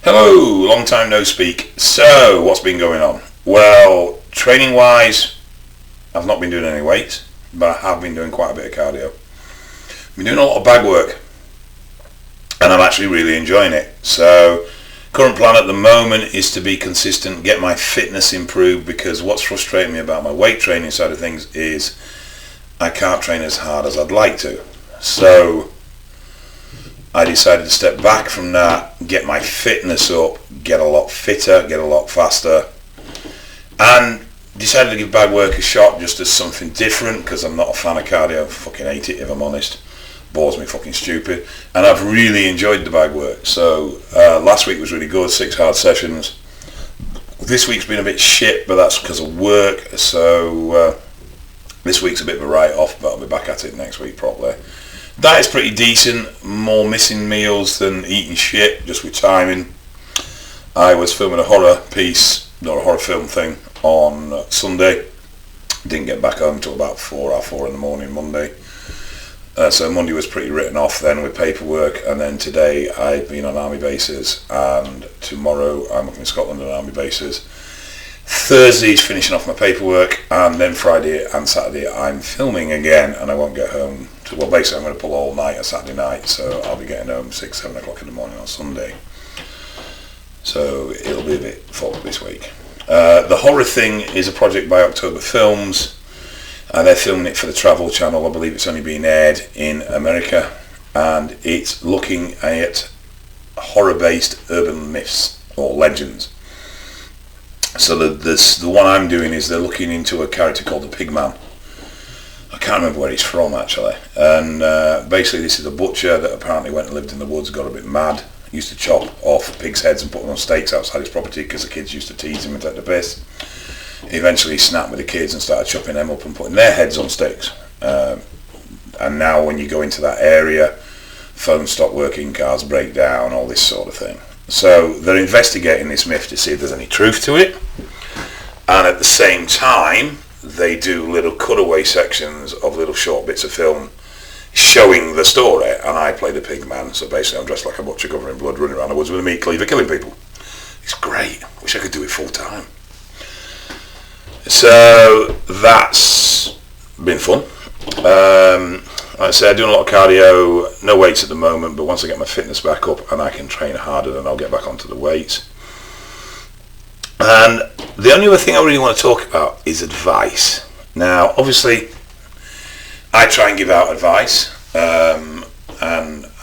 Hello, long time no speak. So, what's been going on? Well, training wise, I've not been doing any weights, but I have been doing quite a bit of cardio. I've been doing a lot of bag work, and I'm actually really enjoying it. So, current plan at the moment is to be consistent, get my fitness improved, because what's frustrating me about my weight training side of things is I can't train as hard as I'd like to. So, I decided to step back from that, get my fitness up, get a lot fitter, get a lot faster, and decided to give bag work a shot just as something different, because I'm not a fan of cardio. I fucking hate it, if I'm honest. Bores me fucking stupid. And I've really enjoyed the bag work. So last week was really good, 6 hard sessions. This week's been a bit shit, but that's because of work. So this week's a bit of a write-off, but I'll be back at it next week properly. Diet's pretty decent, more missing meals than eating shit, just with timing. I was filming a horror piece, or a horror film thing, on Sunday. Didn't get back home till about 4 in the morning Monday. So Monday was pretty written off then with paperwork, and then today I've been on army bases, and tomorrow I'm up in Scotland on army bases. Thursday's finishing off my paperwork, and then Friday and Saturday I'm filming again, and I won't get home till, well, basically I'm going to pull all night on Saturday night, so I'll be getting home 6-7 o'clock in the morning on Sunday. So it'll be a bit full this week. The horror thing is a project by October Films, and they're filming it for the Travel Channel. I believe it's only being aired in America, and it's looking at horror-based urban myths or legends. So the one I'm doing is they're looking into a character called the Pigman. I can't remember where he's from actually. And basically this is a butcher that apparently went and lived in the woods, got a bit mad, used to chop off pigs' heads and put them on stakes outside his property because the kids used to tease him and take the piss. Eventually he snapped with the kids and started chopping them up and putting their heads on stakes. And now when you go into that area, phones stop working, cars break down, all this sort of thing. So they're investigating this myth to see if there's any truth to it, and at the same time they do little cutaway sections of little short bits of film showing the story, and I play the pig man. So basically I'm dressed like a butcher covered in blood, running around the woods with a meat cleaver killing people. It's great. Wish I could do it full time. So that's been fun. Like I say, I'm doing a lot of cardio, no weights at the moment, but once I get my fitness back up and I can train harder, then I'll get back onto the weights. And the only other thing I really want to talk about is advice. Now, obviously, I try and give out advice, and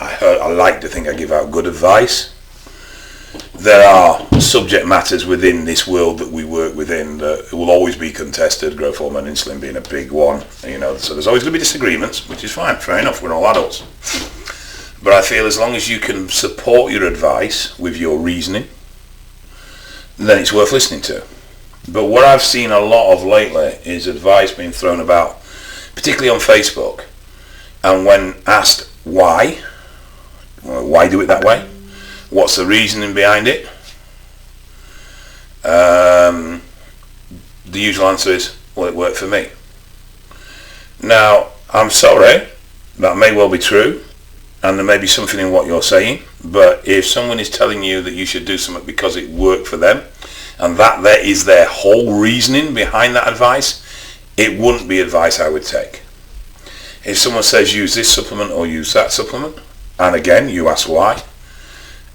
I like to think I give out good advice. There are subject matters within this world that we work within that will always be contested, growth hormone, insulin being a big one, so there's always going to be disagreements, which is fine, fair enough, we're all adults. But I feel as long as you can support your advice with your reasoning, then it's worth listening to. But what I've seen a lot of lately is advice being thrown about, particularly on Facebook, and when asked why do it that way? What's the reasoning behind it? The usual answer is, well, it worked for me. Now, I'm sorry, that may well be true, and there may be something in what you're saying, but if someone is telling you that you should do something because it worked for them, and that there is their whole reasoning behind that advice, it wouldn't be advice I would take. If someone says use this supplement or use that supplement, and again, you ask why,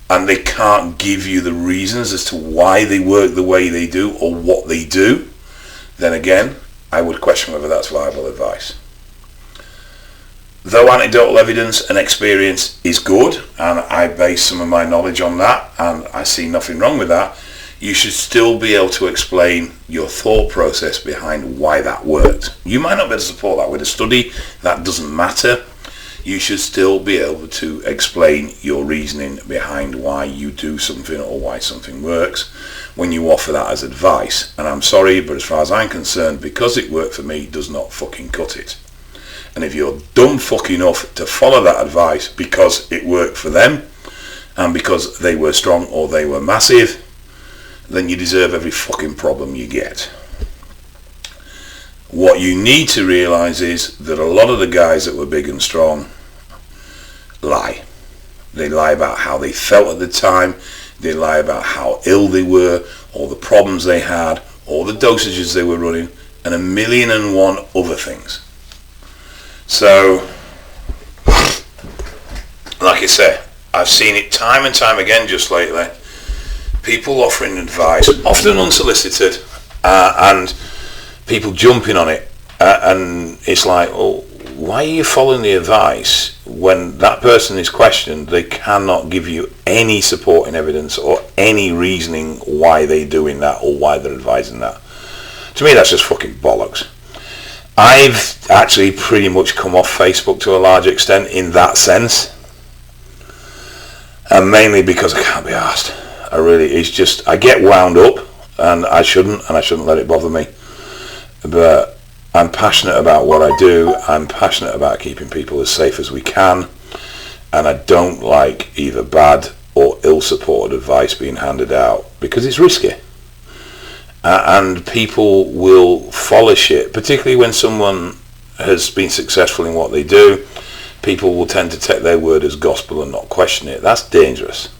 and they can't give you the reasons as to why they work the way they do or what they do, then again, I would question whether that's viable advice. Though anecdotal evidence and experience is good, and I base some of my knowledge on that, and I see nothing wrong with that, you should still be able to explain your thought process behind why that worked. You might not be able to support that with a study, that doesn't matter. You should still be able to explain your reasoning behind why you do something or why something works when you offer that as advice. And I'm sorry, but as far as I'm concerned, because it worked for me does not fucking cut it. And if you're dumb fuck enough to follow that advice because it worked for them and because they were strong or they were massive, then you deserve every fucking problem you get. What you need to realise is that a lot of the guys that were big and strong lie. They lie about how they felt at the time. They lie about how ill they were, all the problems they had, all the dosages they were running, and 1,000,001 other things. So, like I say, I've seen it time and time again just lately. People offering advice, often unsolicited, and people jumping on it. And it's like, oh, why are you following the advice when that person is questioned? They cannot give you any supporting evidence or any reasoning why they're doing that or why they're advising that. To me, that's just fucking bollocks. I've actually pretty much come off Facebook to a large extent in that sense. And mainly because I can't be arsed. It's just, I get wound up, and I shouldn't let it bother me. But I'm passionate about what I do. I'm passionate about keeping people as safe as we can. And I don't like either bad or ill-supported advice being handed out because it's risky. And people will follow shit, particularly when someone has been successful in what they do. People will tend to take their word as gospel and not question it. That's dangerous.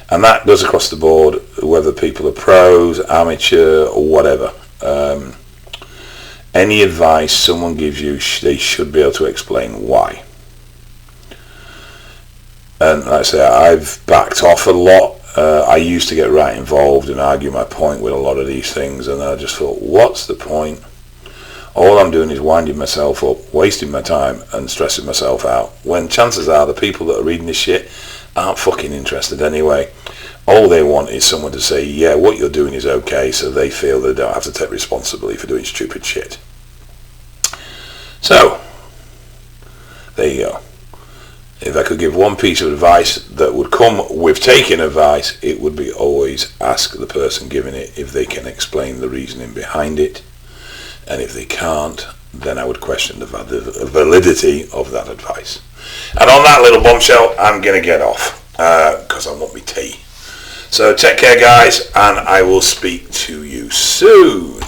And that goes across the board, whether people are pros, amateur, or whatever. Any advice someone gives you, they should be able to explain why. And like I say, I've backed off a lot. I used to get right involved and argue my point with a lot of these things, and I just thought, what's the point? All I'm doing is winding myself up, wasting my time and stressing myself out, when chances are the people that are reading this shit aren't fucking interested anyway. All they want is someone to say, yeah, what you're doing is okay, so they feel they don't have to take responsibility for doing stupid shit. So, there you go. If I could give one piece of advice that would come with taking advice, it would be always ask the person giving it if they can explain the reasoning behind it. And if they can't, then I would question the validity of that advice. And on that little bombshell, I'm going to get off because I want my tea. So take care, guys, and I will speak to you soon.